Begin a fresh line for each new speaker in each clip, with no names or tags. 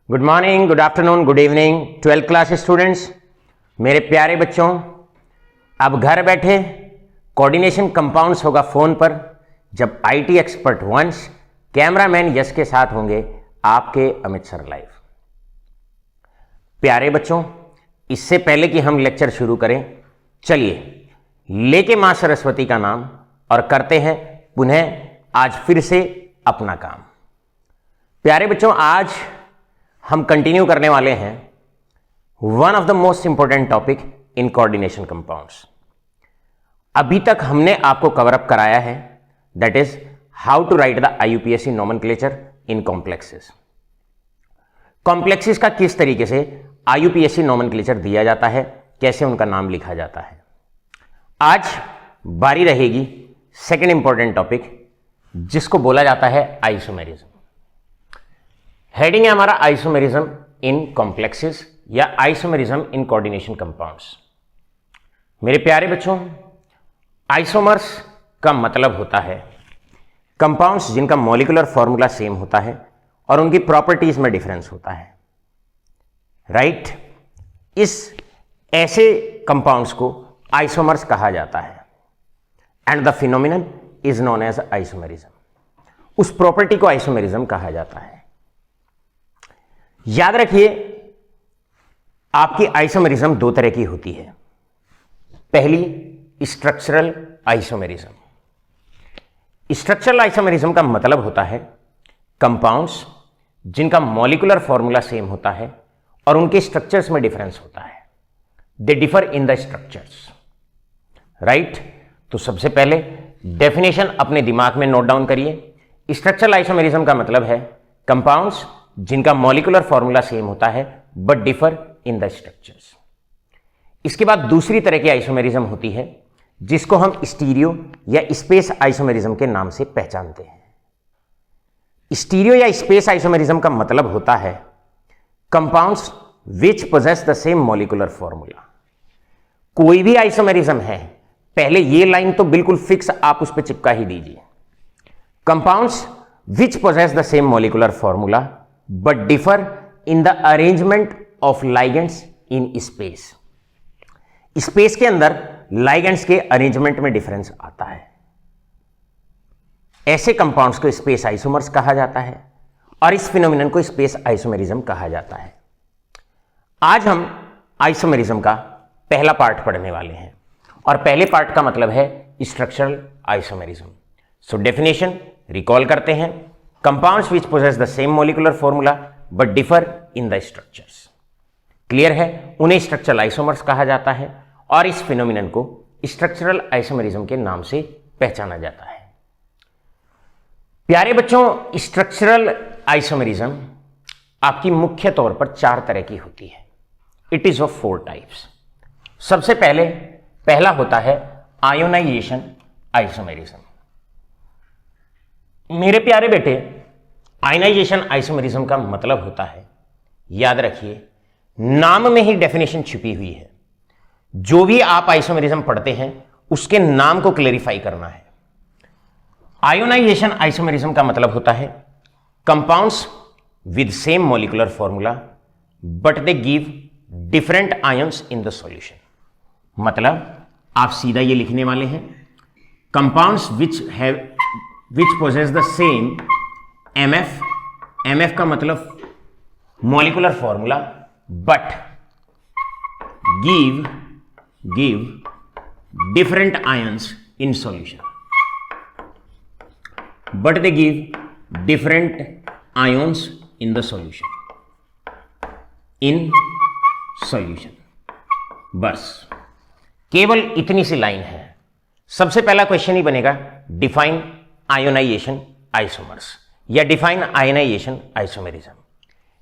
Good morning, good afternoon, good evening 12th class students. मेरे प्यारे बच्चों, अब घर बैठे कोऑर्डिनेशन कंपाउंड्स होगा फोन पर, जब आईटी एक्सपर्ट वंश कैमरामैन यश के साथ होंगे आपके अमित सर लाइव। प्यारे बच्चों, इससे पहले कि हम लेक्चर शुरू करें, चलिए लेके मां सरस्वती का नाम और करते हैं पुनः आज फिर से अपना काम। प्यारे बच्चों, आज हम कंटिन्यू करने वाले हैं one of the most important topic in coordination compounds. अभी तक हमने आपको कवर अप कराया है, that is how to write the IUPAC nomenclature in complexes. Complexes का किस तरीके से आईयूपीएससी नोमेनक्लेचर दिया जाता है, कैसे उनका नाम लिखा जाता है। आज बारी रहेगी सेकेंड इंपॉर्टेंट टॉपिक, जिसको बोला जाता है आइसोमेरिज्म। हेडिंग है हमारा आइसोमेरिज्म इन कॉम्प्लेक्सेस या आइसोमेरिज्म इन कोऑर्डिनेशन कंपाउंड्स। मेरे प्यारे बच्चों, आइसोमर्स का मतलब होता है कंपाउंड्स जिनका मॉलिक्यूलर फॉर्मूला सेम होता है और उनकी प्रॉपर्टीज में डिफरेंस होता है, राइट। इस ऐसे कंपाउंड्स को आइसोमर्स कहा जाता है and the phenomenon is known as isomerism. उस प्रॉपर्टी को आइसोमेरिज्म कहा जाता है। याद रखिए, आपकी आइसोमेरिज्म दो तरह की होती है। पहली स्ट्रक्चरल आइसोमेरिज्म। स्ट्रक्चरल आइसोमेरिज्म का मतलब होता है कंपाउंड्स जिनका मॉलिक्यूलर फॉर्मूला सेम होता है और उनके स्ट्रक्चर्स में डिफरेंस होता है, दे differ in the structures, right. तो सबसे पहले डेफिनेशन अपने दिमाग में नोट डाउन करिए। स्ट्रक्चरल आइसोमेरिज्म का मतलब है कंपाउंड्स जिनका मॉलिक्यूलर फॉर्मूला सेम होता है but differ in the structures. इसके बाद दूसरी तरह की आइसोमेरिज्म होती है जिसको हम स्टीरियो या स्पेस आइसोमेरिज्म के नाम से पहचानते हैं। स्टीरियो या स्पेस आइसोमेरिज्म का मतलब होता है compounds which possess the same molecular formula. कोई भी आइसोमेरिज्म है, पहले ये लाइन तो बिल्कुल फिक्स आप उस पर चिपका ही दीजिए। Compounds which possess the same molecular formula but differ in the arrangement of ligands in space। Space के अंदर लाइगेंड्स के अरेंजमेंट में डिफरेंस आता है। ऐसे कंपाउंड्स को स्पेस आइसोमर्स कहा जाता है और इस फिनोमिनन को स्पेस आइसोमेरिज्म कहा जाता है। आज हम आइसोमेरिज्म का पहला पार्ट पढ़ने वाले हैं और पहले पार्ट का मतलब है structural isomerism. So definition recall करते हैं। Compounds which possess the same molecular formula but differ in the structures. Clear है, उन्हें स्ट्रक्चरल आइसोमर्स कहा जाता है और इस फिनोमिनन को स्ट्रक्चरल आइसोमेरिज्म के नाम से पहचाना जाता है। प्यारे बच्चों, स्ट्रक्चरल आइसोमेरिज्म आपकी मुख्य तौर पर चार तरह की होती है। It is of 4 types. सबसे पहला होता है आयोनाइजेशन आइसोमेरिज्म। मेरे प्यारे बेटे, आयनाइजेशन आइसोमेरिज्म का मतलब होता है, याद रखिए, नाम में ही डेफिनेशन छुपी हुई है। जो भी आप आइसोमेरिज्म पढ़ते हैं उसके नाम को क्लेरिफाई करना है। आयोनाइजेशन आइसोमेरिज्म का मतलब होता है compounds with same molecular formula but they give different ions in the solution. मतलब आप सीधा ये लिखने वाले हैं compounds which possess the same MF का मतलब molecular formula but give different ions in solution, but they give different ions in the solution। बस केवल इतनी सी लाइन है। सबसे पहला क्वेश्चन ही बनेगा डिफाइन आयोनाइजेशन आइसोमर्स या डिफाइन आयोनाइजेशन आइसोमेरिज्म।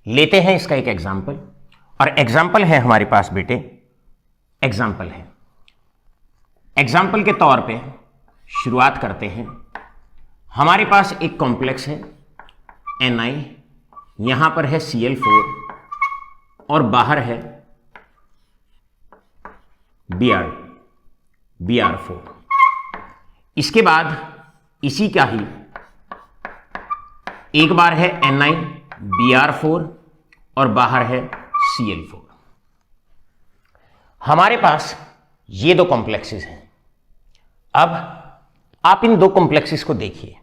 लेते हैं इसका एक एग्जांपल, और एग्जांपल है हमारे पास बेटे, एग्जांपल के तौर पे शुरुआत करते हैं। हमारे पास एक कॉम्प्लेक्स है Ni, यहां पर है Cl4 और बाहर है Br4। इसके बाद इसी का ही एक बार है NiBr4 और बाहर है Cl4। हमारे पास ये दो कॉम्प्लेक्सेस हैं। अब आप इन दो कॉम्प्लेक्सेस को देखिए,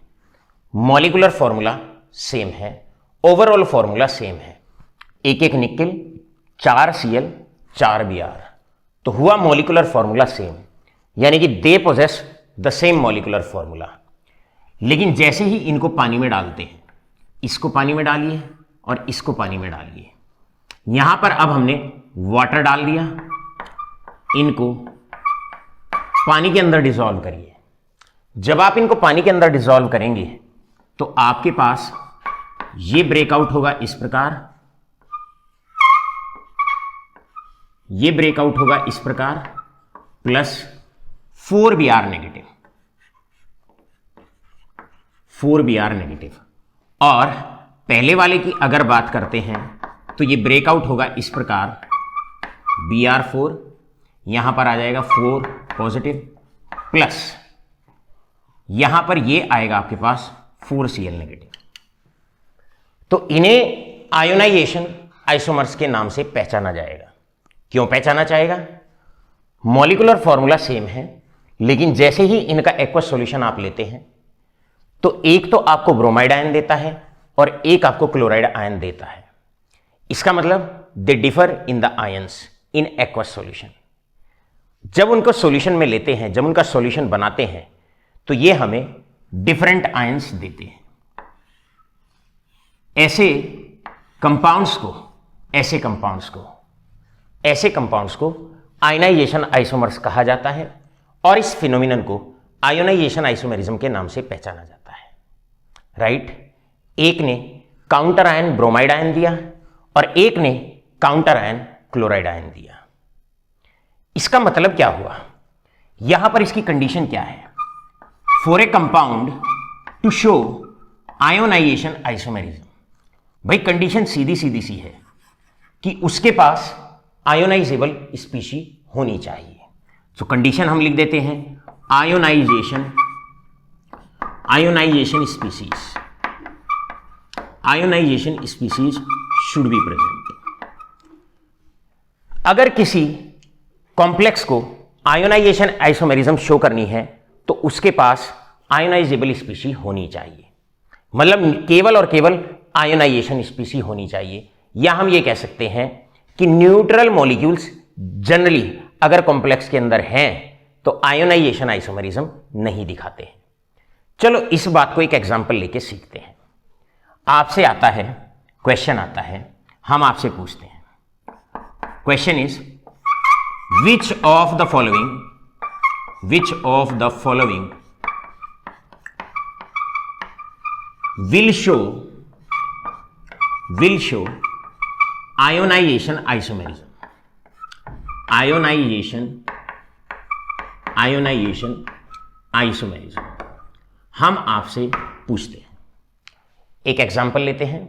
मॉलिक्यूलर फॉर्मूला सेम है, ओवरऑल फॉर्मूला सेम है, एक एक निकेल, 4 Cl 4 Br, तो हुआ मॉलिक्यूलर फॉर्मूला सेम, यानी कि they possess the same molecular formula. लेकिन जैसे ही इनको पानी में डालते हैं, इसको पानी में डालिए और इसको पानी में डालिए, यहां पर अब हमने वाटर डाल दिया, इनको पानी के अंदर डिसॉल्व करिए। जब आप इनको पानी के अंदर डिसॉल्व करेंगे तो आपके पास ये ब्रेकआउट होगा इस प्रकार, ये ब्रेकआउट होगा इस प्रकार, plus 4 Br negative, 4 Br negative. और पहले वाले की अगर बात करते हैं तो ये ब्रेकआउट होगा इस प्रकार, Br4, यहां पर आ जाएगा 4 पॉजिटिव, प्लस यहां पर ये आएगा आपके पास 4 Cl नेगेटिव। तो इन्हें आयोनाइजेशन आइसोमर्स के नाम से पहचाना जाएगा। क्यों पहचाना जाएगा? मॉलिक्यूलर फॉर्मूला सेम है, लेकिन जैसे ही इनका एक्वस सॉल्यूशन आप लेते हैं तो एक तो आपको ब्रोमाइड आयन देता है और एक आपको क्लोराइड आयन देता है। इसका मतलब दे differ in the ions in aqueous solution. जब उनको सॉल्यूशन में लेते हैं, जब उनका सॉल्यूशन बनाते हैं, तो ये हमें डिफरेंट आयंस देते हैं। ऐसे कंपाउंड्स को आयनाइजेशन आइसोमर्स कहा जाता है और इस फिनोमिनन को आयोनाइजेशन आइसोमेरिज्म के नाम से पहचाना जाता है। राइट? एक ने काउंटर आयन ब्रोमाइड आयन दिया और एक ने काउंटर आयन क्लोराइड आयन दिया। इसका मतलब क्या हुआ? यहां पर इसकी कंडीशन क्या है? For a compound to show ionisation isomerism, भाई कंडीशन सीधी सीधी सी है कि उसके पास आयोनाइजेबल स्पीशी होनी चाहिए। तो कंडीशन हम लिख देते हैं, ionisation species should be present. अगर किसी कॉम्प्लेक्स को आयोनाइजेशन आइसोमेरिज्म शो करनी है तो उसके पास आयोनाइजेबल स्पीशी होनी चाहिए, मतलब केवल और केवल आयोनाइजेशन स्पीशी होनी चाहिए। या हम ये कह सकते हैं कि न्यूट्रल मॉलिक्यूल्स जनरली अगर कॉम्प्लेक्स के अंदर हैं तो आयोनाइजेशन आइसोमेरिज्म नहीं दिखाते हैं। चलो इस बात को एक एग्जांपल लेके सीखते हैं। आपसे आता है क्वेश्चन, आता है, हम आपसे पूछते हैं, question is which of the following will show ionization isomerism। हम आपसे पूछते हैं, एक एग्जाम्पल लेते हैं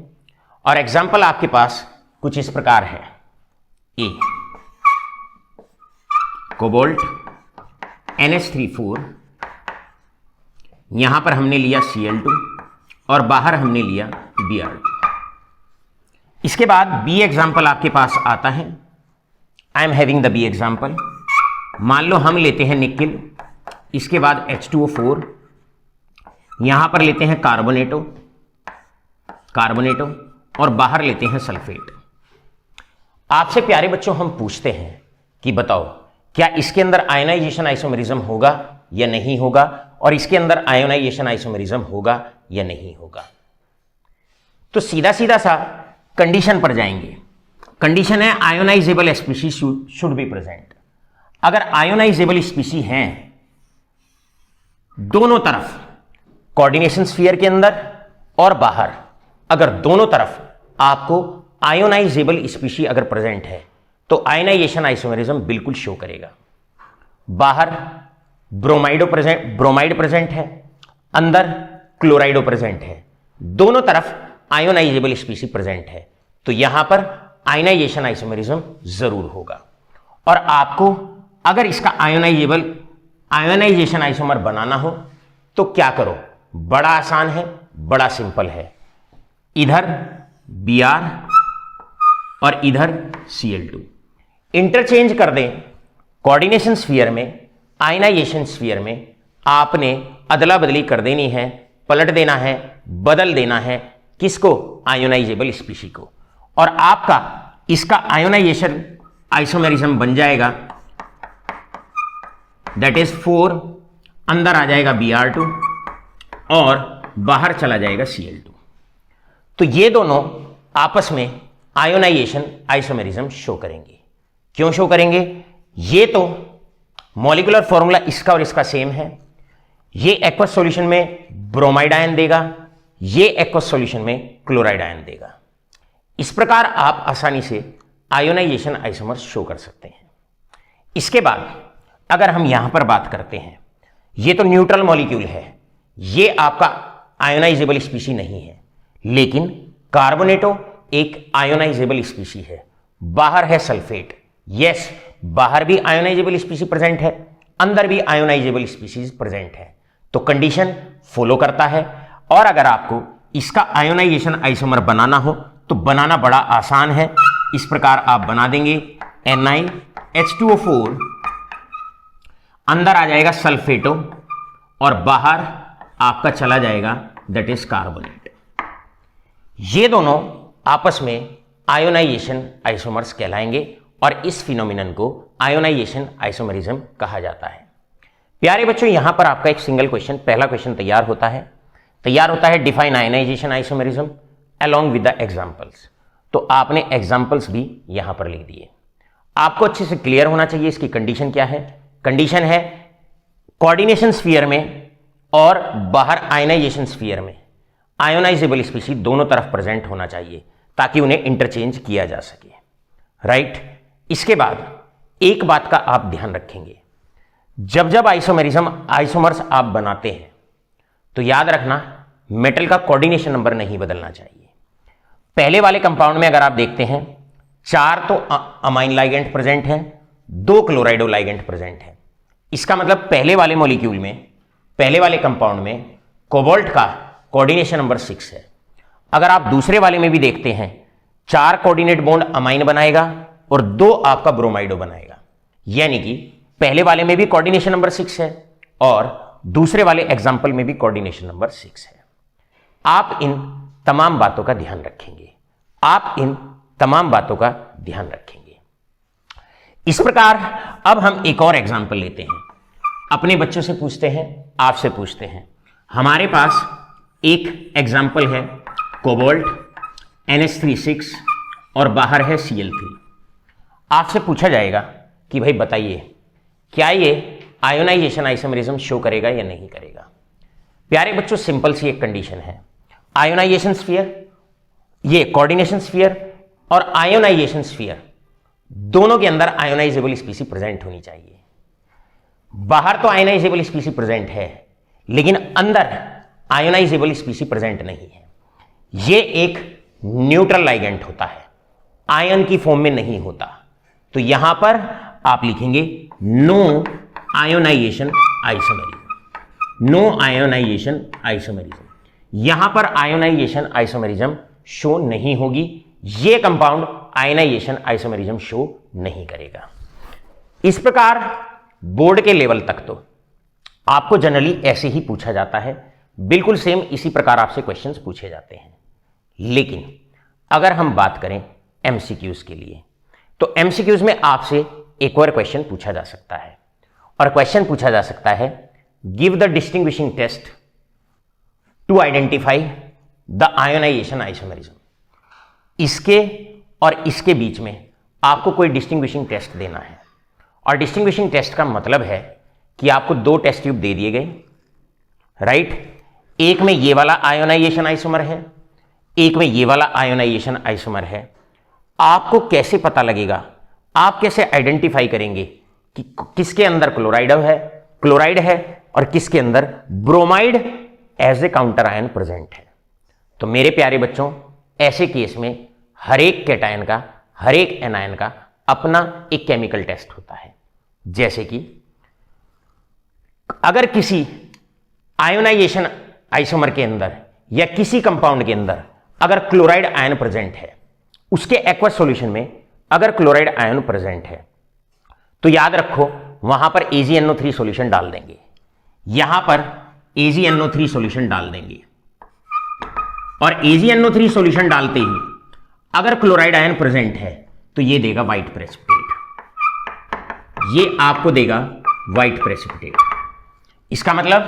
और एग्जाम्पल आपके पास कुछ इस प्रकार है। ए कोबाल्ट NH3 यहां पर हमने लिया Cl2 और बाहर हमने लिया Br2। इसके बाद बी एग्जाम्पल आपके पास आता है। I am having the B example. मान लो हम लेते हैं निकेल, इसके बाद H2O4, यहां पर लेते हैं कार्बोनेटो और बाहर लेते हैं सल्फेट। आपसे प्यारे बच्चों हम पूछते हैं कि बताओ क्या इसके अंदर आयोनाइजेशन आइसोमेरिज्म होगा या नहीं होगा, और इसके अंदर आयोनाइजेशन आइसोमेरिज्म होगा या नहीं होगा। तो सीधा सीधा सा कंडीशन पर जाएंगे। कंडीशन है ionisable species should be present. अगर आयोनाइजेबल स्पीशी हैं दोनों तरफ, कोऑर्डिनेशन स्फीयर के अंदर और बाहर, अगर दोनों तरफ आपको आयोनाइजेबल स्पीशी अगर प्रेजेंट है तो आयोनाइजेशन आइसोमेरिज्म बिल्कुल शो करेगा। बाहर ब्रोमाइड प्रेजेंट है, अंदर क्लोराइडो प्रेजेंट है, दोनों तरफ आयोनाइजेबल स्पीशी प्रेजेंट है, तो यहां पर आयोनाइजेशन आइसोमेरिज्म जरूर होगा। और आपको अगर इसका आयोनाइजेशन आइसोमर बनाना हो तो क्या करो? बड़ा आसान है, बड़ा सिंपल है। इधर Br और इधर Cl2। इंटरचेंज कर दें कोऑर्डिनेशन स्फीयर में, आयनाइजेशन स्फीयर में आपने अदला बदली कर देनी है, पलट देना है, बदल देना है। किसको? आयोनाइजेबल स्पीशी को। और आपका इसका आयोनाइजेशन आइसोमेरिज्म बन जाएगा, दैट इज 4, अंदर आ जाएगा Br2 और बाहर चला जाएगा Cl2। तो ये दोनों आपस में आयोनाइजेशन आइसोमेरिज्म शो करेंगे। क्यों शो करेंगे? ये तो मॉलिक्यूलर फॉर्मूला इसका और इसका सेम है। ये एक्वस सॉल्यूशन में ब्रोमाइड आयन देगा, ये एक्वस सॉल्यूशन में क्लोराइड आयन देगा। इस प्रकार आप आसानी से आयोनाइजेशन आइसोमर्स शो कर सकते हैं। इसके बाद अगर हम यहां पर बात करते हैं, ये तो न्यूट्रल मॉलिक्यूल है, ये आपका आयोनाइजेबल स्पीशी नहीं है, लेकिन कार्बोनेटो एक आयोनाइजेबल स्पीशी है। बाहर है सल्फेट, यस, बाहर भी आयोनाइजेबल स्पीशी प्रेजेंट है, अंदर भी आयोनाइजेबल स्पीशीज प्रेजेंट है, तो कंडीशन फॉलो करता है। और अगर आपको इसका आयोनाइजेशन आइसोमर बनाना हो तो बनाना बड़ा आसान है। इस प्रकार आप बना देंगे NiH2O4, अंदर आ जाएगा सल्फेटो और बाहर आपका चला जाएगा दैट इज कार्बोनेट। ये दोनों आपस में आयोनाइजेशन आइसोमर्स कहलाएंगे और इस फिनोमिनन को आयोनाइजेशन आइसोमरिज्म कहा जाता है। प्यारे बच्चों, यहां पर आपका एक सिंगल क्वेश्चन, पहला क्वेश्चन तैयार होता है define ionisation isomerism along with the examples. तो आपने एग्जांपल्स भी यहां पर लिख दिए। आपको अच्छे से क्लियर होना चाहिए इसकी कंडीशन क्या है। कंडीशन है कोऑर्डिनेशन स्फीयर में और बाहर आयोनाइजेशन स्फीयर में आयोनाइजेबल स्पीशी दोनों तरफ प्रेजेंट होना चाहिए ताकि उन्हें इंटरचेंज किया जा सके, राइट। इसके बाद एक बात का आप ध्यान रखेंगे, जब जब आइसोमर्स आप बनाते हैं तो याद रखना मेटल का कोऑर्डिनेशन नंबर नहीं बदलना चाहिए। पहले वाले कंपाउंड में अगर आप देखते हैं 4 तो अमाइन लाइगेंड प्रेजेंट हैं, 2 क्लोराइडो लाइगेंड प्रेजेंट हैं। इसका मतलब पहले वाले मॉलिक्यूल में, पहले वाले कंपाउंड में कोबाल्ट का कोऑर्डिनेशन नंबर 6 है। अगर आप दूसरे वाले में भी देखते हैं 4 कोऑर्डिनेट बॉन्ड अमाइन बनाएगा और 2 आपका ब्रोमाइडो बनाएगा, यानी कि पहले वाले में भी कोऑर्डिनेशन नंबर 6 है और दूसरे वाले एग्जाम्पल में भी कोऑर्डिनेशन नंबर 6 है। आप इन तमाम बातों का ध्यान रखेंगे, आप इन तमाम बातों का ध्यान रखेंगे। इस प्रकार अब हम एक और एग्जाम्पल लेते हैं, अपने बच्चों से पूछते हैं, आपसे पूछते हैं। हमारे पास एक एग्जाम्पल है कोबाल्ट NH3 और बाहर है Cl3। आपसे पूछा जाएगा कि भाई बताइए क्या ये आयोनाइजेशन आइसोमरिज्म शो करेगा या नहीं करेगा। प्यारे बच्चों, सिंपल सी एक कंडीशन है, आयोनाइजेशन स्फीयर, ये कोऑर्डिनेशन स्फीयर और आयोनाइजेशन स्फीयर दोनों के अंदर आयोनाइजेबल स्पीसी प्रेजेंट होनी चाहिए। बाहर तो आयोनाइजेबल स्पीसी प्रेजेंट है लेकिन अंदर आयोनाइजेबल स्पीसी प्रेजेंट नहीं है। ये एक न्यूट्रल लाइगेंट होता है, आयन की फॉर्म में नहीं होता। तो यहां पर आप लिखेंगे no ionisation isomerism, no ionisation isomerism. यहां पर आयोनाइजेशन आइसोमेरिज्म शो नहीं होगी, ये कंपाउंड आयोनाइजेशन आइसोमेरिज्म शो नहीं करेगा। इस प्रकार बोर्ड के लेवल तक तो आपको जनरली ऐसे ही पूछा जाता है, बिल्कुल सेम इसी प्रकार आपसे क्वेश्चंस पूछे जाते हैं। लेकिन अगर हम बात करें एमसीक्यूज के लिए, तो एमसीक्यूज में आपसे एक और क्वेश्चन पूछा जा सकता है और क्वेश्चन पूछा जा सकता है give the distinguishing test to identify the ionisation isomerism. इसके और इसके बीच में आपको कोई डिस्टिंग्विशिंग टेस्ट देना है और डिस्टिंग्विशिंग टेस्ट का मतलब है कि आपको 2 टेस्ट ट्यूब दे दिए गए, राइट। एक में ये वाला आयोनाइजेशन आइसोमर है, एक में ये वाला आयोनाइजेशन आइसोमर है। आपको कैसे पता लगेगा, आप कैसे आइडेंटिफाई करेंगे कि किसके अंदर क्लोराइड है और किसके अंदर bromide as a counter ion present है। तो मेरे प्यारे बच्चों, ऐसे केस में हर एक कैटायन का, हर एक एनायन का अपना एक केमिकल टेस्ट होता है। जैसे कि अगर किसी आयोनाइजेशन आइसोमर के अंदर या किसी कंपाउंड के अंदर अगर क्लोराइड आयन प्रेजेंट है उसके एक्वस सॉल्यूशन में अगर क्लोराइड आयन प्रेजेंट है तो याद रखो वहां पर AgNO3 सॉल्यूशन डाल देंगे, यहां पर AgNO3 सॉल्यूशन डाल देंगे और AgNO3 सॉल्यूशन डालते ही अगर क्लोराइड आयन प्रेजेंट है तो ये देगा व्हाइट प्रेसिपिटेट, ये आपको देगा व्हाइट प्रेसिपिटेट। इसका मतलब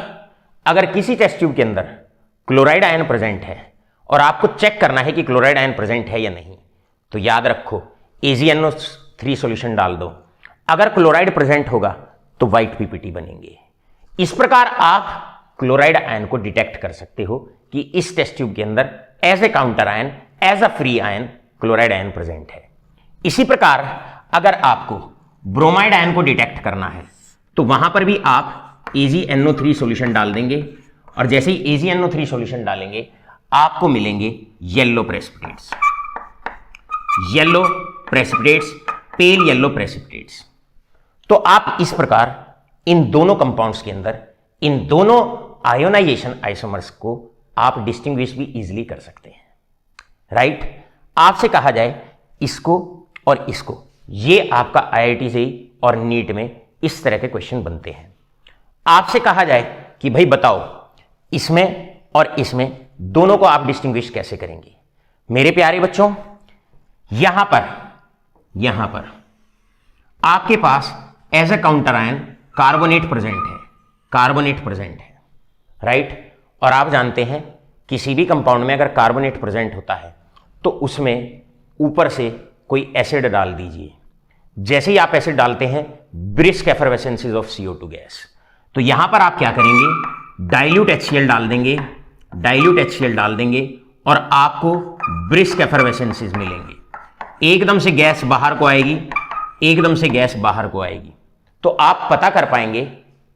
अगर किसी टेस्ट ट्यूब के अंदर क्लोराइड आयन प्रेजेंट है और आपको चेक करना है कि क्लोराइड आयन प्रेजेंट है या नहीं, तो याद रखो AgNO3 सॉल्यूशन डाल दो, अगर क्लोराइड प्रेजेंट होगा तो व्हाइट पीपीटी बनेंगे। इस प्रकार आप क्लोराइड आयन को डिटेक्ट कर सकते हो कि इस टेस्ट ट्यूब के अंदर as a counter ion, as a free ion chloride ion present है। इसी प्रकार अगर आपको ब्रोमाइड आयन को डिटेक्ट करना है तो वहां पर भी आप AgNO3 सॉल्यूशन डाल देंगे और जैसे ही AgNO3 सॉल्यूशन डालेंगे आपको मिलेंगे yellow precipitates, yellow precipitates, pale yellow precipitates. तो आप इस प्रकार इन दोनों कंपाउंड्स के अंदर इन दोनों आयोनाइजेशन आइसोमर्स को आप डिस्टिंग्विश भी इजीली कर सकते हैं, राइट। आपसे कहा जाए इसको और इसको, ये आपका IIT से और नीट में इस तरह के क्वेश्चन बनते हैं। आपसे कहा जाए कि भाई बताओ इसमें और इसमें दोनों को आप डिस्टिंग्विश कैसे करेंगे। मेरे प्यारे बच्चों, यहां पर आपके पास as a counter ion carbonate present है, राइट। और आप जानते हैं किसी भी कंपाउंड में अगर कार्बोनेट प्रेजेंट होता है तो उसमें ऊपर से कोई एसिड डाल दीजिए। जैसे ही आप एसिड डालते हैं ब्रिस्क एफरवेसेंसेस ऑफ CO2 गैस, तो यहां पर आप क्या करेंगे, डाइल्यूट HCl डाल देंगे और आपको ब्रिस्क एफरवेसेंसेस मिलेंगे। एकदम से गैस बाहर को आएगी, तो आप पता कर पाएंगे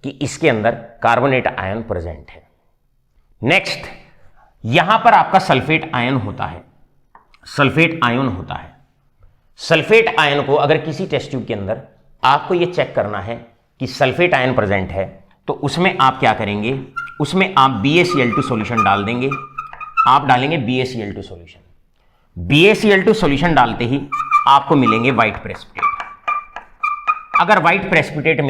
कि इसके अंदर कार्बोनेट आयन प्रेजेंट है। नेक्स्ट, यहां पर आपका सल्फेट आयन होता है। सल्फेट आयन को अगर किसी टेस्ट ट्यूब के अंदर आपको यह चेक करना है कि सल्फेट आयन प्रेजेंट है तो उसमें आप क्या करेंगे, उसमें आप BaCl2 सॉल्यूशन डाल देंगे। आप डालेंगे BaCl2 सॉल्यूशन, BaCl2 सॉल्यूशन डालते ही आपको मिलेंगे व्हाइट प्रेसिपिटेट। अगर व्हाइट प्रेसिपिटेट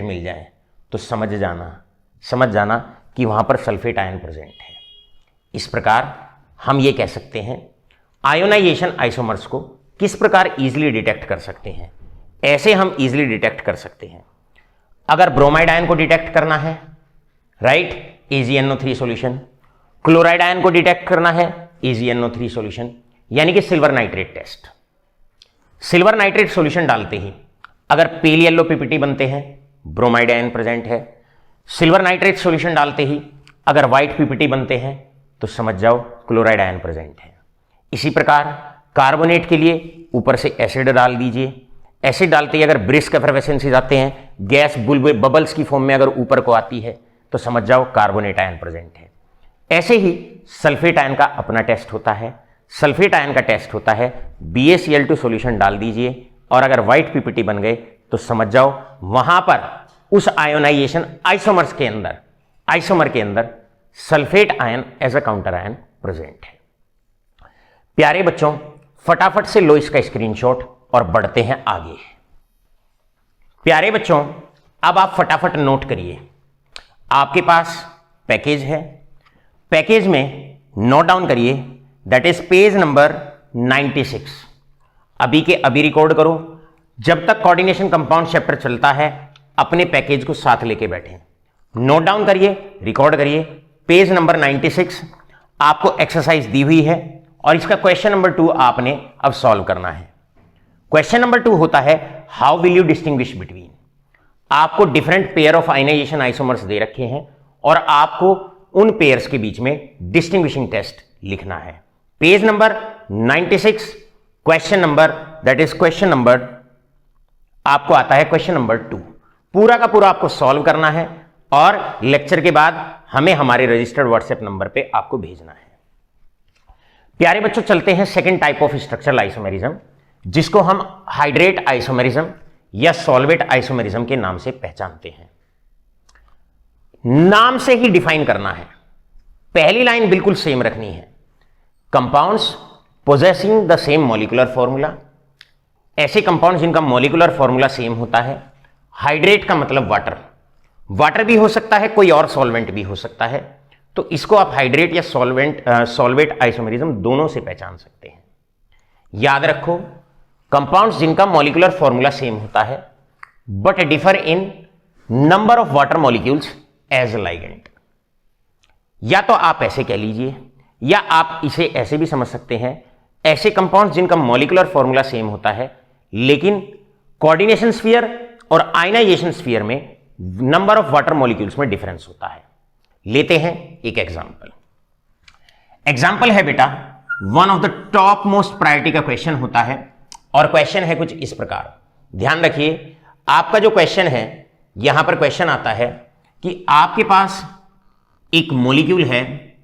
मिल जाए तो समझ जाना कि वहां पर सल्फेट आयन प्रेजेंट है। इस प्रकार हम ये कह सकते हैं आयोनाइजेशन आइसोमर्स को किस प्रकार इजीली डिटेक्ट कर सकते हैं। ऐसे हम इजीली डिटेक्ट कर सकते हैं, अगर ब्रोमाइड आयन को डिटेक्ट करना है, right, AgNO3 solution, chloride ion को डिटेक्ट करना है, AgNO3 सॉल्यूशन, यानी कि silver nitrate test. Silver nitrate solution डालते ही अगर पेल येलो पीपीटी बनते हैं, ब्रोमाइड आयन प्रेजेंट है। सिल्वर नाइट्रेट सॉल्यूशन डालते ही अगर व्हाइट पीपीटी बनते हैं तो समझ जाओ क्लोराइड आयन प्रेजेंट है। इसी प्रकार कार्बोनेट के लिए ऊपर से एसिड डाल दीजिए। एसिड डालते ही अगर ब्रिस्क एफरवेसेंसेस आते हैं, गैस बबल्स की फॉर्म में अगर ऊपर को आती है तो समझ जाओ कार्बोनेट आयन प्रेजेंट है। ऐसे ही सल्फेट आयन का अपना टेस्ट होता है। सल्फेट आयन का टेस्ट होता है BaCl2 सॉल्यूशन डाल दीजिए और अगर व्हाइट पीपीटी बन गए तो समझ जाओ वहां पर उस आयोनाइजेशन आइसोमर के अंदर sulphate ion as a counter ion present है। प्यारे बच्चों, फटाफट से लो इसका स्क्रीनशॉट और बढ़ते हैं आगे। प्यारे बच्चों, अब आप फटाफट नोट करिए, आपके पास पैकेज है, पैकेज में नोट डाउन करिए, दैट इज पेज नंबर 96। अभी के अभी रिकॉर्ड करो, जब तक कोऑर्डिनेशन कंपाउंड चैप्टर चलता है अपने पैकेज को साथ लेके बैठे। नोट डाउन करिए, रिकॉर्ड करिए, पेज नंबर 96 आपको एक्सरसाइज दी हुई है और इसका क्वेश्चन नंबर 2 आपने अब सॉल्व करना है। क्वेश्चन नंबर 2 होता है how will you distinguish between. आपको different pair of ionisation isomers दे रखे हैं और आपको उन पेयर्स के बीच में डिस्टिंग्विशिंग टेस्ट लिखना है। Page number 96, question number, that is question number, आपको आता है क्वेश्चन नंबर 2। पूरा का पूरा आपको सॉल्व करना है और लेक्चर के बाद हमें हमारे रजिस्टर्ड व्हाट्सएप नंबर पे आपको भेजना है। प्यारे बच्चों, चलते हैं second type of structural isomerism, जिसको हम हाइड्रेट आइसोमेरिज्म या सॉल्वेट आइसोमेरिज्म के नाम से पहचानते हैं। नाम से ही डिफाइन करना है, पहली लाइन बिल्कुल सेम रखनी है। Compounds possessing the same molecular formula, ऐसे कंपाउंड जिनका मॉलिक्यूलर फॉर्मूला सेम होता है। हाइड्रेट का मतलब वाटर, वाटर भी हो सकता है, कोई और सॉल्वेंट भी हो सकता है, तो इसको आप हाइड्रेट या सॉल्वेट आइसोमेरिज्म दोनों से पहचान सकते हैं। याद रखो, कंपाउंड्स जिनका मॉलिक्यूलर फॉर्मूला सेम होता है but differ in number of water molecules as ligand. या तो आप ऐसे कह लीजिए, या आप इसे ऐसे भी समझ सकते हैं, ऐसे कंपाउंड्स जिनका मॉलिक्यूलर फॉर्मूला सेम होता है लेकिन कोऑर्डिनेशन स्फीयर और आयनाइजेशन स्फीयर में नंबर ऑफ वाटर मॉलिक्यूल्स में डिफरेंस होता है। लेते हैं एक एग्जांपल। एग्जांपल है बेटा, one of the top most priority का क्वेश्चन होता है, और क्वेश्चन है कुछ इस प्रकार। ध्यान रखिए, आपका जो क्वेश्चन है, यहां पर क्वेश्चन आता है कि आपके पास एक मॉलिक्यूल है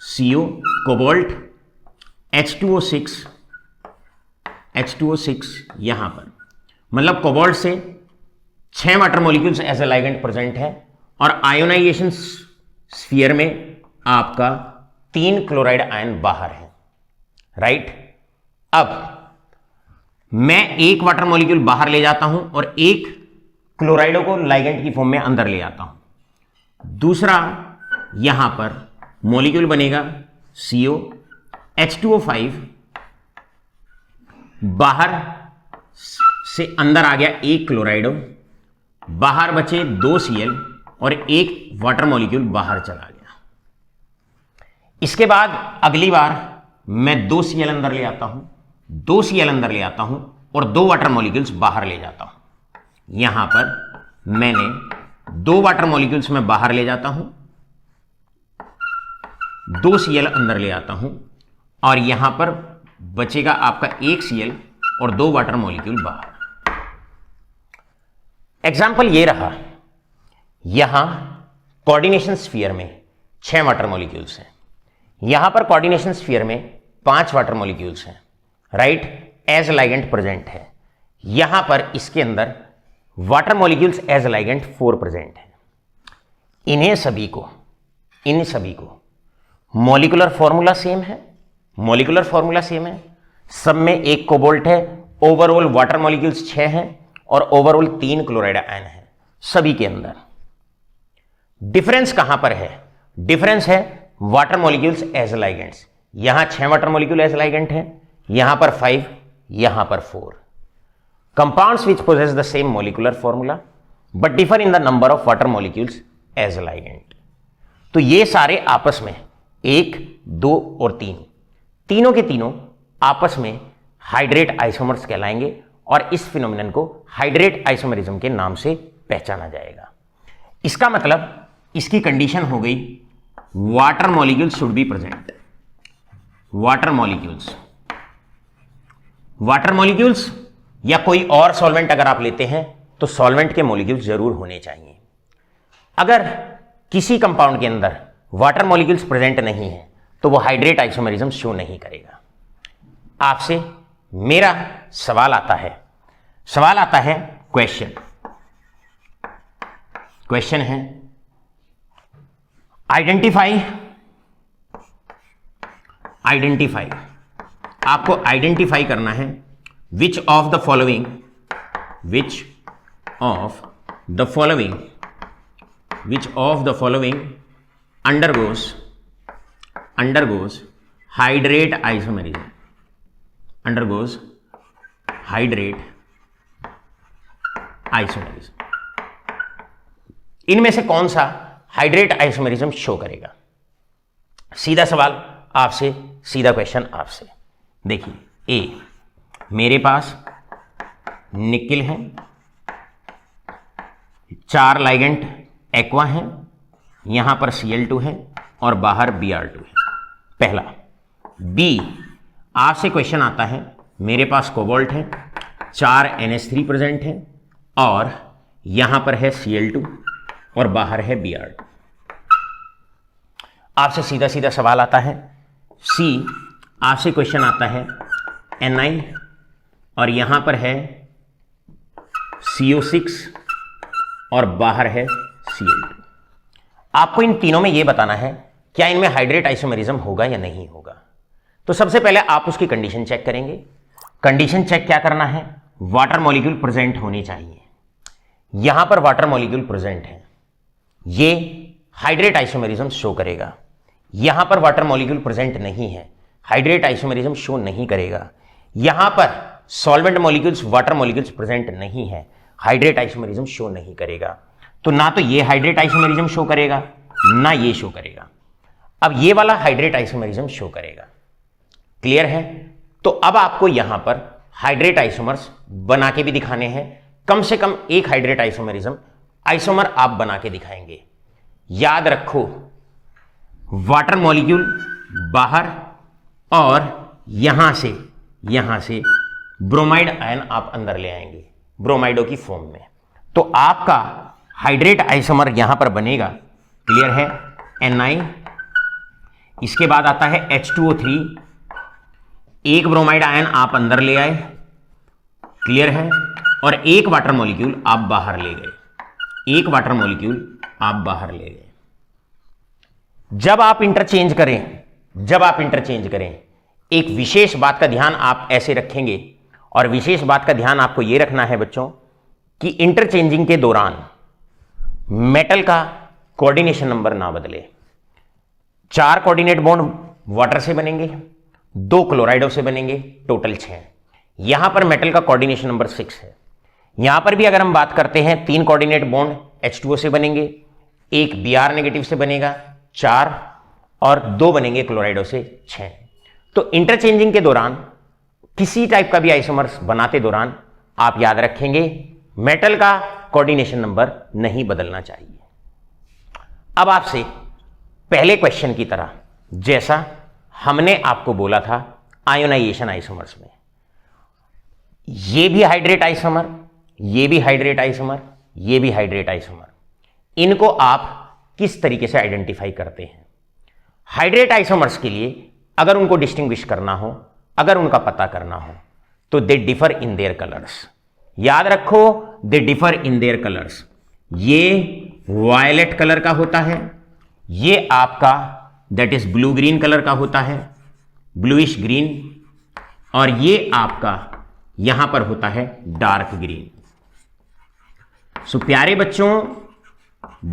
CO कोबाल्ट H2O6 यहां पर, मतलब कोबाल्ट से 6 water molecules as a ligand present है, और आयोनाइजेशन स्फीयर में आपका 3 क्लोराइड आयन बाहर है, राइट। अब मैं एक वाटर मॉलिक्यूल बाहर ले जाता हूं और एक क्लोराइडो को लाइगेंड की फॉर्म में अंदर ले आता हूं। दूसरा यहां पर मॉलिक्यूल बनेगा CO H2O5, बाहर से अंदर आ गया एक क्लोराइडो, बाहर बचे 2 Cl और एक वाटर मॉलिक्यूल बाहर चला गया। इसके बाद अगली बार मैं 2 Cl अंदर ले आता हूं, 2 Cl अंदर ले आता हूं और 2 वाटर मॉलिक्यूल्स बाहर ले जाता हूं। यहां पर मैंने 2 वाटर मॉलिक्यूल्स में बाहर ले जाता हूं, 2 Cl अंदर ले आता हूं, और यहां पर बचेगा आपका 1 Cl और 2 वाटर मॉलिक्यूल बाहर। एग्जाम्पल ये रहा, यहां कोऑर्डिनेशन स्फीयर में 6 वाटर मॉलिक्यूल्स हैं, यहां पर कोऑर्डिनेशन स्फीयर में 5 वाटर मॉलिक्यूल्स हैं, राइट, एज लाइगेंड प्रेजेंट है। यहां पर इसके अंदर water molecules as ligand 4 present है। इन सभी को मॉलिक्यूलर फॉर्मूला सेम है, मॉलिक्यूलर फॉर्मूला सेम है, सब में एक कोबाल्ट है, ओवरऑल वाटर मॉलिक्यूल्स 6 हैं और ओवरऑल 3 क्लोराइड आयन है सभी के अंदर। डिफरेंस कहां पर है? डिफरेंस है वाटर मॉलिक्यूल्स एज लाइगेंड्स। यहां 6 वाटर मॉलिक्यूल एज लाइगेंड है, यहां पर 5, यहां पर 4। Compounds which possess the same molecular formula but differ in the number of water molecules as ligand. तो ये सारे आपस में 1, 2 और 3, तीनों के तीनों आपस में हाइड्रेट आइसोमर्स कहलाएंगे, और इस फिनोमिनन को हाइड्रेट आइसोमेरिज्म के नाम से पहचाना जाएगा। इसका मतलब इसकी कंडीशन हो गई water molecules should be present. Water molecules या कोई और सॉल्वेंट अगर आप लेते हैं तो सॉल्वेंट के मॉलिक्यूल्स जरूर होने चाहिए। अगर किसी कंपाउंड के अंदर वाटर मॉलिक्यूल्स प्रेजेंट नहीं है तो वो हाइड्रेट आइसोमेरिज्म शो नहीं करेगा। आपसे मेरा सवाल आता है क्वेश्चन है आइडेंटिफाई, आपको आइडेंटिफाई करना है which of the following undergoes hydrate isomerism, इनमें से कौन सा हाइड्रेट आइसोमेरिज्म शो करेगा? सीधा सवाल आपसे, सीधा क्वेश्चन आपसे। देखिए, ए, मेरे पास निकिल है, 4 लाइगेंड एक्वा है, यहां पर Cl2 है और बाहर Br2 है, पहला। बी, आपसे क्वेश्चन आता है, मेरे पास कोबाल्ट है, 4 NH3 प्रेजेंट है और यहां पर है Cl2 और बाहर है Br2। आपसे सीधा सीधा सवाल आता है। सी, आपसे क्वेश्चन आता है Ni और यहां पर है CO6 और बाहर है Cl2। आपको इन तीनों में यह बताना है क्या इनमें हाइड्रेट आइसोमेरिज्म होगा या नहीं होगा। तो सबसे पहले आप उसकी कंडीशन चेक करेंगे। कंडीशन चेक क्या करना है, वाटर मॉलिक्यूल प्रेजेंट होनी चाहिए। यहां पर वाटर मॉलिक्यूल प्रेजेंट है, ये हाइड्रेट आइसोमेरिज्म शो करेगा। यहां पर वाटर मॉलिक्यूल प्रेजेंट नहीं है, हाइड्रेट आइसोमेरिज्म शो नहीं करेगा। यहां पर solvent molecules water molecules present नहीं है, हाइड्रेट आइसोमेरिज्म शो नहीं करेगा। तो ना तो ये हाइड्रेट आइसोमेरिज्म शो करेगा, ना ये शो करेगा। अब ये वाला हाइड्रेट आइसोमेरिज्म शो करेगा। क्लियर है? तो अब आपको यहां पर हाइड्रेट आइसोमर्स बना के भी दिखाने हैं। कम से कम एक हाइड्रेट आइसोमर आप बना के दिखाएंगे। याद रखो, वाटर मॉलिक्यूल बाहर और यहां से ब्रोमाइड आयन आप अंदर ले आएंगे ब्रोमाइडो की फॉर्म में। तो आपका हाइड्रेट आइसोमर यहां पर बनेगा। क्लियर है? Na, इसके बाद आता है H2O3, एक ब्रोमाइड आयन आप अंदर ले आए। क्लियर है? और एक वाटर मॉलिक्यूल आप बाहर ले गए, जब आप इंटरचेंज करें, एक विशेष बात का ध्यान आप ऐसे रखेंगे, और विशेष बात का ध्यान आपको यह रखना है बच्चों कि इंटरचेंजिंग के दौरान मेटल का कोऑर्डिनेशन नंबर ना बदले। 4 कोऑर्डिनेट बॉन्ड वाटर से बनेंगे, 2 क्लोराइडो से बनेंगे, टोटल 6। यहां पर मेटल का कोऑर्डिनेशन नंबर 6 है। यहां पर भी अगर हम बात करते हैं 3 कोऑर्डिनेट बॉन्ड H2O से बनेंगे, एक Br नेगेटिव से बनेगा 4, और 2 बनेंगे क्लोराइडो से 6। तो इंटरचेंजिंग के दौरान किसी टाइप का भी आइसोमर्स बनाते दौरान आप याद रखेंगे मेटल का कोऑर्डिनेशन नंबर नहीं बदलना चाहिए। अब आपसे पहले क्वेश्चन की तरह, जैसा हमने आपको बोला था आयोनाइजेशन आइसोमर्स में, ये भी हाइड्रेट आइसोमर, ये भी हाइड्रेट आइसोमर, ये भी हाइड्रेट आइसोमर, इनको आप किस तरीके से आइडेंटिफाई करते हैं? हाइड्रेट आइसोमर्स के लिए अगर उनको डिस्टिंग्विश करना हो, अगर उनका पता करना हो, तो दे डिफर इन देयर कलर्स। याद रखो, दे डिफर इन देयर कलर्स। ये वायलेट कलर का होता है, ये आपका that is blue green colour का होता है, ब्लूइश ग्रीन, और ये आपका यहां पर होता है डार्क ग्रीन। सो प्यारे बच्चों,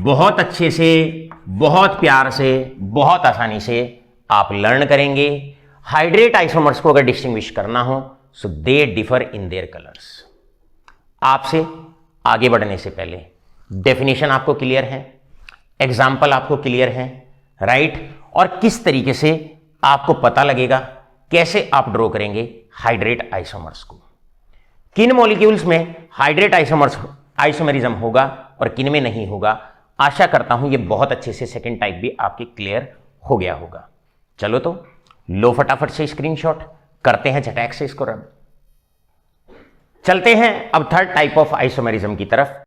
बहुत अच्छे से, बहुत प्यार से, बहुत आसानी से आप लर्न करेंगे। हाइड्रेट आइसोमर्स को अगर डिस्टिंग्विश करना हो, so they differ in their colours. आपसे आगे बढ़ने से पहले डेफिनेशन आपको क्लियर है, एग्जाम्पल आपको क्लियर है, राइट? और किस तरीके से आपको पता लगेगा, कैसे आप ड्रॉ करेंगे हाइड्रेट आइसोमर्स को, किन मॉलिक्यूल्स में हाइड्रेट आइसोमेरिज्म होगा और किन में नहीं होगा। आशा करता हूं ये बहुत अच्छे से सेकंड टाइप भी आपके क्लियर हो गया होगा। चलो तो लो फटाफट से स्क्रीनशॉट करते हैं, झटैक से इसको रन। चलते हैं अब थर्ड टाइप ऑफ आइसोमेरिज्म की तरफ,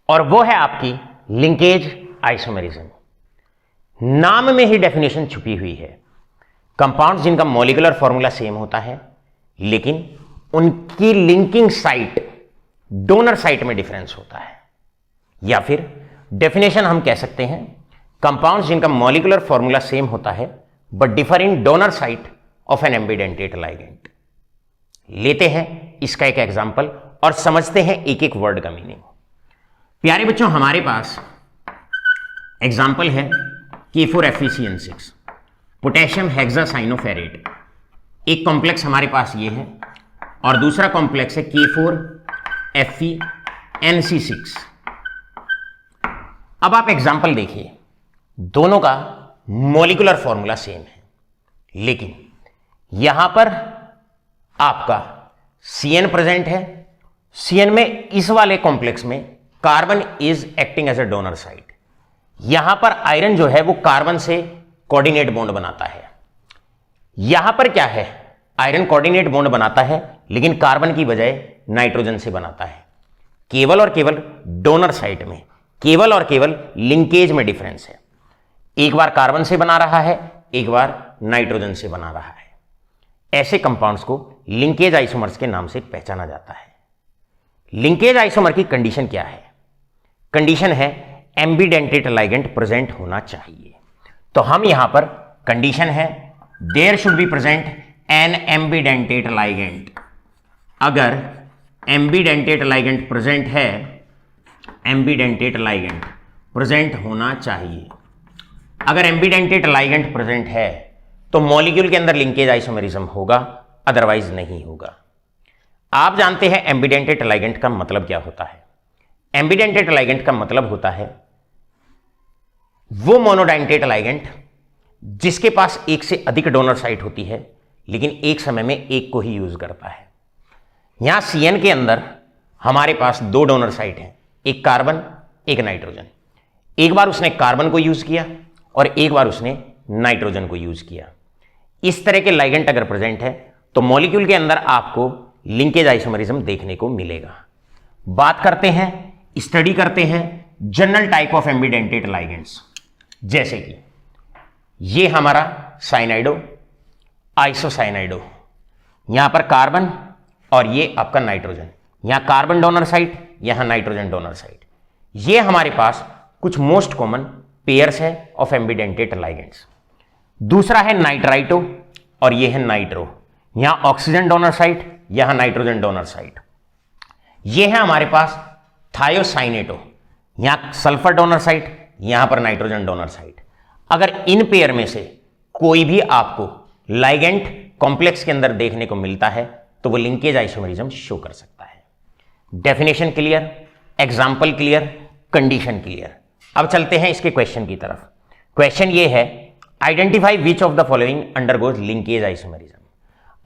और वो है आपकी लिंकेज आइसोमेरिज्म। नाम में ही डेफिनेशन छुपी हुई है। कंपाउंड्स जिनका मॉलिक्यूलर फॉर्मूला सेम होता है, लेकिन उनकी लिंकिंग साइट, डोनर साइट में डिफरेंस होता है। या फिर डेफिनेशन हम कह सकते हैं कंपाउंड्स जिनका मॉलिक्यूलर फॉर्मूला सेम होता है but differ in donor site of an ambidentate ligand. लेते हैं इसका एक एग्जांपल और समझते हैं एक एक वर्ड का मीनिंग। प्यारे बच्चों, हमारे पास एग्जांपल है K4FeCN6 पोटेशियम हेक्सासाइनोफेरेट। एक कॉम्प्लेक्स हमारे पास ये है और दूसरा कॉम्प्लेक्स है K4FeNC6। अब आप एग्जांपल देखिए, दोनों का मॉलिक्यूलर फॉर्मूला सेम है, लेकिन यहां पर आपका CN प्रेजेंट है। CN में इस वाले कॉम्प्लेक्स में carbon is acting as a donor site. यहां पर आयरन जो है वो कार्बन से कोऑर्डिनेट बॉन्ड बनाता है। यहां पर क्या है, आयरन कोऑर्डिनेट बॉन्ड बनाता है लेकिन कार्बन की बजाय नाइट्रोजन से बनाता है। केवल और केवल डोनर साइट में, केवल और केवल लिंकेज में डिफरेंस है। एक बार कार्बन से बना रहा है, एक बार नाइट्रोजन से बना रहा है। ऐसे कंपाउंड्स को लिंकेज आइसोमर्स के नाम से पहचाना जाता है। लिंकेज आइसोमर की कंडीशन क्या है? कंडीशन है एम्बिडेंटेट लाइगेंड प्रेजेंट होना चाहिए। तो हम यहां पर कंडीशन है there should be present an ambidentate ligand. अगर एम्बिडेंटेट लाइगेंड प्रेजेंट है, एम्बिडेंटेट लाइगेंड प्रेजेंट होना चाहिए। अगर एम्बिडेंटेट लाइगेंड प्रेजेंट है तो मॉलिक्यूल के अंदर लिंकेज आइसोमेरिज्म होगा, अदरवाइज नहीं होगा। आप जानते हैं एम्बिडेंटेट लाइगेंड का मतलब क्या होता है। एम्बिडेंटेट लाइगेंड का मतलब होता है वो मोनोडेंटेट लाइगेंड जिसके पास एक से अधिक डोनर साइट होती है, लेकिन एक समय में एक को ही यूज करता है। यहां CN के अंदर हमारे पास दो डोनर साइट हैं, एक कार्बन एक नाइट्रोजन। एक बार उसने कार्बन को यूज किया और एक बार उसने नाइट्रोजन को यूज किया। इस तरह के लाइगेंड अगर प्रेजेंट है तो मॉलिक्यूल के अंदर आपको लिंकेज आइसोमेरिज्म देखने को मिलेगा। बात करते हैं, स्टडी करते हैं जनरल टाइप ऑफ एम्बिडेंटेट लाइगेंड्स, जैसे कि ये हमारा साइनाइडो, आइसोसाइनाइडो, यहां पर कार्बन और ये आपका नाइट्रोजन, यहां कार्बन डोनर साइट, यहां नाइट्रोजन डोनर साइट। ये हमारे पास कुछ मोस्ट कॉमन पेयर्स है ऑफ एम्बिडेंटेट लाइगेंड्स। दूसरा है नाइट्राइटो और ये है नाइट्रो, यहां ऑक्सीजन डोनर साइट, यहां नाइट्रोजन डोनर साइट। ये है हमारे पास थायोसाइनेटो, यहां सल्फर डोनर साइट, यहां पर नाइट्रोजन डोनर साइट। अगर इन पेयर में से कोई भी आपको लाइगेंड कॉम्प्लेक्स के अंदर देखने को मिलता है तो वो लिंकेज आइसोमेरिज्म शो कर सकता है। Definition clear, example clear, condition clear. अब चलते हैं इसके क्वेश्चन की तरफ। क्वेश्चन ये है, identify which of the following undergoes linkage isomerism.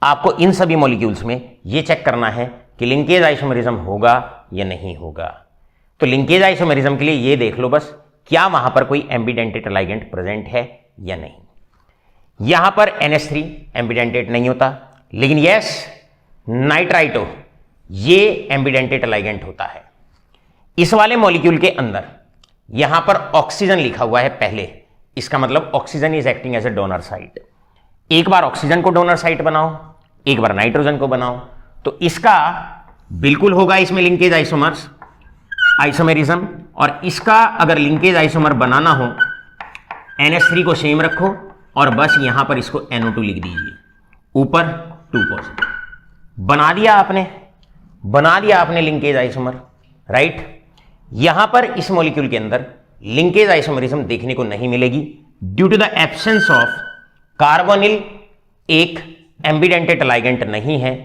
आपको इन सभी मॉलिक्यूल्स में ये चेक करना है कि लिंकेज आइसोमेरिज्म होगा या नहीं होगा। तो लिंकेज आइसोमेरिज्म के लिए ये देख लो बस, क्या वहां पर कोई एम्बिडेंटेट लाइगेंड प्रेजेंट है या नहीं। यहां पर NH3 एम्बिडेंटेट नहीं होता, लेकिन यस नाइट्राइटो ये एम्बिडेंटेट लाइगेंड होता है। इस वाले मॉलिक्यूल के अंदर यहां पर ऑक्सीजन लिखा हुआ है पहले, इसका मतलब oxygen is acting as a donor site. एक बार ऑक्सीजन को डोनर साइट बनाओ, एक बार नाइट्रोजन को बनाओ, तो इसका बिल्कुल होगा इसमें लिंकेज आइसोमेरिज्म। और इसका अगर लिंकेज आइसोमर बनाना हो, NH3 को सेम रखो और बस यहां पर इसको NO2 लिख दीजिए, ऊपर 2 पॉजिटिव। बना दिया आपने लिंकेज आइसोमर, राइट। यहां पर इस मॉलिक्यूल के अंदर लिंकेज आइसोमेरिज्म देखने को नहीं मिलेगी due to the absence of carbonyl, एक एम्बिडेंटेट लाइगेंड नहीं है।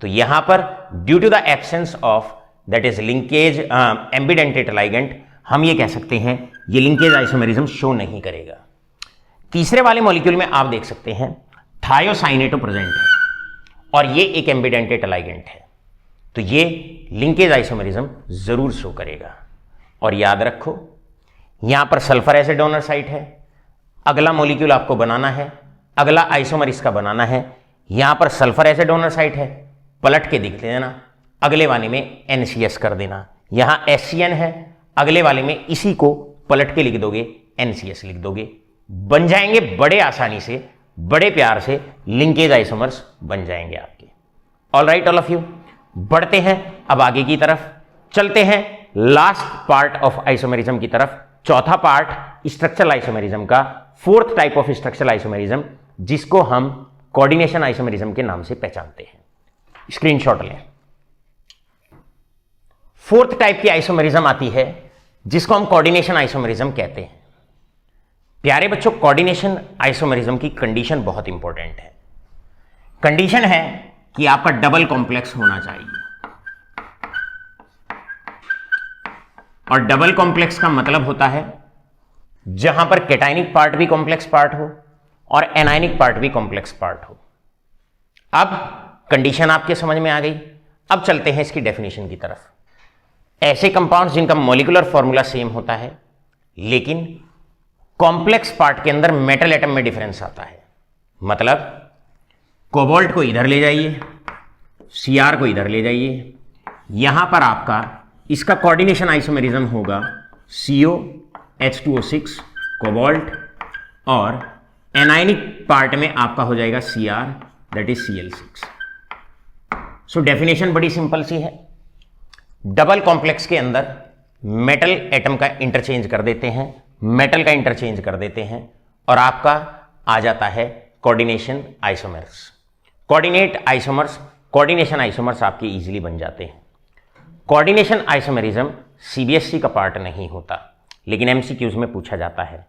तो यहां पर due to the absence of that is linkage ambidentate ligand, हम ये कह सकते हैं ये लिंकेज आइसोमेरिज्म शो नहीं करेगा। तीसरे वाले मॉलिक्यूल में आप देख सकते हैं थायोसाइनेटो प्रेजेंट है और ये एक एम्बिडेंटेट लाइगेंड है, तो ये लिंकेज आइसोमेरिज्म जरूर शो करेगा। और याद रखो यहां पर सल्फर एसिड डोनर साइट है, अगला मॉलिक्यूल आपको बनाना है, अगला आइसोमर इसका बनाना है, यहां पर सल्फर एसिड डोनर साइट है, पलट के दिख देना, अगले वाले में NCS कर देना। यहां SCN है, अगले वाले में इसी को पलट के लिख दोगे, NCS लिख दोगे, बन जाएंगे बड़े आसानी से, बड़े प्यार से लिंकेज आइसोमर्स बन जाएंगे आपके। All right all of you, बढ़ते हैं अब आगे की तरफ, चलते हैं लास्ट पार्ट ऑफ आइसोमेरिज्म की तरफ, चौथा पार्ट स्ट्रक्चरल आइसोमेरिज्म का, fourth type of structural isomerism, जिसको हम कोऑर्डिनेशन आइसोमेरिज्म के नाम से पहचानते हैं। स्क्रीनशॉट लें। फोर्थ टाइप की आइसोमेरिज्म आती है जिसको हम कोऑर्डिनेशन आइसोमेरिज्म कहते हैं। प्यारे बच्चों, कोऑर्डिनेशन आइसोमेरिज्म की कंडीशन बहुत इंपॉर्टेंट है। कंडीशन है कि आपका डबल कॉम्प्लेक्स होना चाहिए, और डबल कॉम्प्लेक्स का मतलब होता है जहां पर कैटायनिक पार्ट भी कॉम्प्लेक्स पार्ट हो और एनायनिक पार्ट भी कॉम्प्लेक्स पार्ट हो। अब कंडीशन आपके समझ में आ गई। अब चलते हैं इसकी डेफिनेशन की तरफ। ऐसे कंपाउंड्स जिनका मॉलिक्यूलर फॉर्मूला सेम होता है लेकिन कॉम्प्लेक्स पार्ट के अंदर मेटल एटम में डिफरेंस आता है, मतलब कोबाल्ट को इधर ले जाइए, Cr को इधर ले जाइए, यहां पर आपका इसका कोऑर्डिनेशन आइसोमेरिज्म होगा CO H2O6 कोबाल्ट, और एनायनिक पार्ट में आपका हो जाएगा Cr that is Cl6। So definition बड़ी सिंपल सी है, डबल कॉम्प्लेक्स के अंदर मेटल एटम का इंटरचेंज कर देते हैं, मेटल का इंटरचेंज कर देते हैं और आपका आ जाता है coordination isomers. Coordinate isomers, coordination isomers आपके इजीली बन जाते हैं। कोऑर्डिनेशन आइसोमेरिज्म सीबीएसई का पार्ट नहीं होता, लेकिन एमसीक्यूज में पूछा जाता है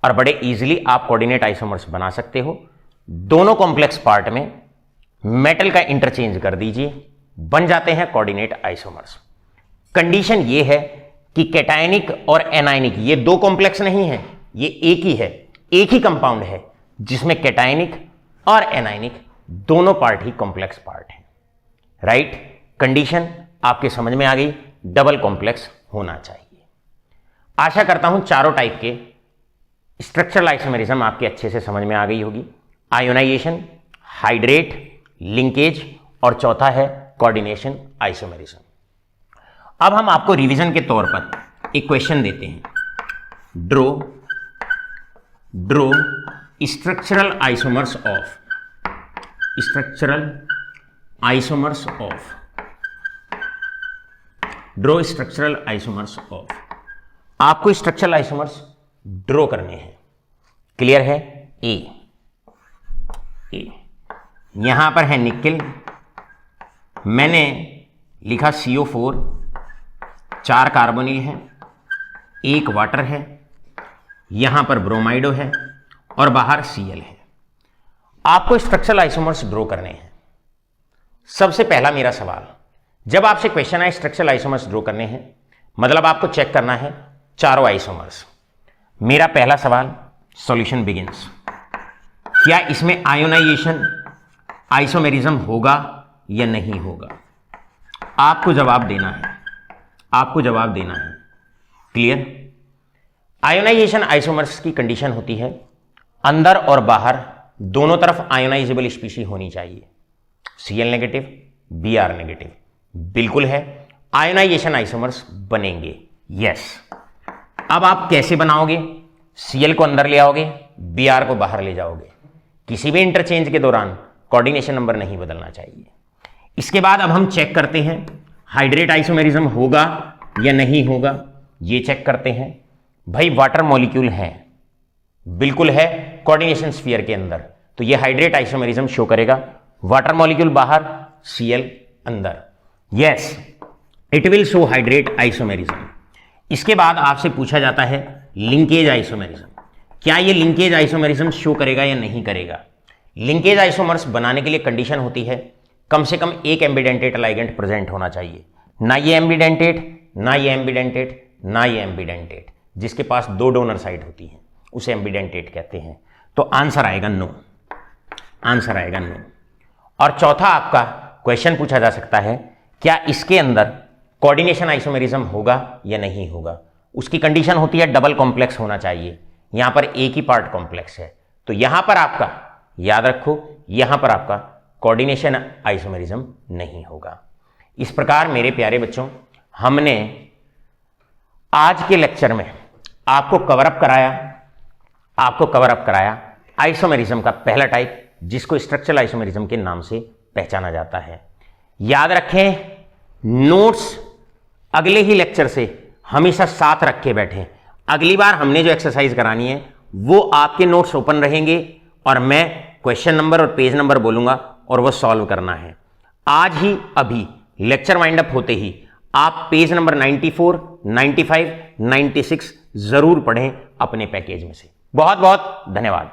और बड़े इजीली आप कोऑर्डिनेट आइसोमर्स बना सकते हो। दोनों कॉम्प्लेक्स पार्ट में मेटल का इंटरचेंज कर दीजिए, बन जाते हैं कोऑर्डिनेट आइसोमर्स। कंडीशन ये है कि कैटायनिक और एनायनिक ये दो कॉम्प्लेक्स नहीं है, ये एक ही है, एक ही कंपाउंड है जिसमें कैटायनिक और एनायनिक दोनों पार्ट ही कॉम्प्लेक्स पार्ट है। राइट, कंडीशन आपके समझ में आ गई, डबल कॉम्प्लेक्स होना चाहिए। आशा करता हूं चारों टाइप के स्ट्रक्चरल आइसोमेरिज्म आपके अच्छे से समझ में आ गई होगी। आयोनाइजेशन, हाइड्रेट, लिंकेज और चौथा है कोऑर्डिनेशन आइसोमेरिज्म। अब हम आपको रिवीजन के तौर पर एक क्वेश्चन देते हैं। Draw structural isomers of, draw structural isomers of. आपको स्ट्रक्चरल आइसोमर्स ड्रॉ करने हैं। क्लियर है? ए यहां पर है निकेल, मैंने लिखा CO4, 4 कार्बोनिल है, 1 वाटर है, यहां पर ब्रोमाइडो है और बाहर Cl है। आपको स्ट्रक्चरल आइसोमर्स ड्रॉ करने हैं। सबसे पहला मेरा सवाल, जब आपसे क्वेश्चन आए स्ट्रक्चरल आइसोमर्स ड्रॉ करने हैं, मतलब आपको चेक करना है चारों आइसोमर्स। मेरा पहला सवाल, सॉल्यूशन बिगिंस। क्या इसमें आयोनाइजेशन आइसोमेरिज्म होगा या नहीं होगा? आपको जवाब देना है, क्लियर? आयोनाइजेशन आइसोमर्स की कंडीशन होती है अंदर और बाहर दोनों तरफ आयोनाइजेबल स्पीशीज होनी चाहिए। Cl नेगेटिव, Br नेगेटिव, बिल्कुल है, आयोनाइजेशन आइसोमर्स बनेंगे। यस। अब आप कैसे बनाओगे? Cl को अंदर ले आओगे, Br को बाहर ले जाओगे। किसी भी इंटरचेंज के दौरान कोऑर्डिनेशन नंबर नहीं बदलना चाहिए। इसके बाद अब हम चेक करते हैं हाइड्रेट आइसोमेरिज्म होगा या नहीं होगा, ये चेक करते हैं। भाई वाटर मॉलिक्यूल है, बिल्कुल है कोऑर्डिनेशन स्फीयर के अंदर, तो ये हाइड्रेट आइसोमेरिज्म शो करेगा। वाटर मॉलिक्यूल बाहर, Cl अंदर, yes, it will show hydrate isomerism. इसके बाद आपसे पूछा जाता है लिंकेज आइसोमेरिज्म। क्या ये लिंकेज आइसोमेरिज्म शो करेगा या नहीं करेगा? लिंकेज आइसोमर्स बनाने के लिए कंडीशन होती है कम से कम एक एम्बिडेंटेट लाइगेंड प्रेजेंट होना चाहिए। ना ये एम्बिडेंटेट, ना ये एम्बिडेंटेट, ना ये एम्बिडेंटेट। जिसके पास 2 डोनर साइट होती हैं उसे एम्बिडेंटेट कहते हैं। तो आंसर आएगा नो, आंसर आएगा नो। और चौथा आपका क्वेश्चन पूछा जा सकता है क्या इसके अंदर कोऑर्डिनेशन आइसोमेरिज्म होगा या नहीं होगा? उसकी कंडीशन होती है डबल कॉम्प्लेक्स होना चाहिए। यहां पर एक ही पार्ट कॉम्प्लेक्स है, तो यहां पर आपका याद रखो, यहां पर आपका कोऑर्डिनेशन आइसोमेरिज्म नहीं होगा। इस प्रकार मेरे प्यारे बच्चों, हमने आज के लेक्चर में आपको कवर अप कराया आइसोमेरिज्म का पहला टाइप, जिसको स्ट्रक्चरल आइसोमेरिज्म के नाम से पहचाना जाता है। याद रखें, नोट्स अगले ही लेक्चर से हमेशा साथ रख के बैठें। अगली बार हमने जो एक्सरसाइज करानी है वो आपके नोट्स ओपन रहेंगे और मैं क्वेश्चन नंबर और पेज नंबर बोलूंगा और वो सॉल्व करना है। आज ही अभी लेक्चर वाइंड अप होते ही आप पेज नंबर 94, 95, 96 जरूर पढ़ें अपने पैकेज में से। बहुत बहुत धन्यवाद।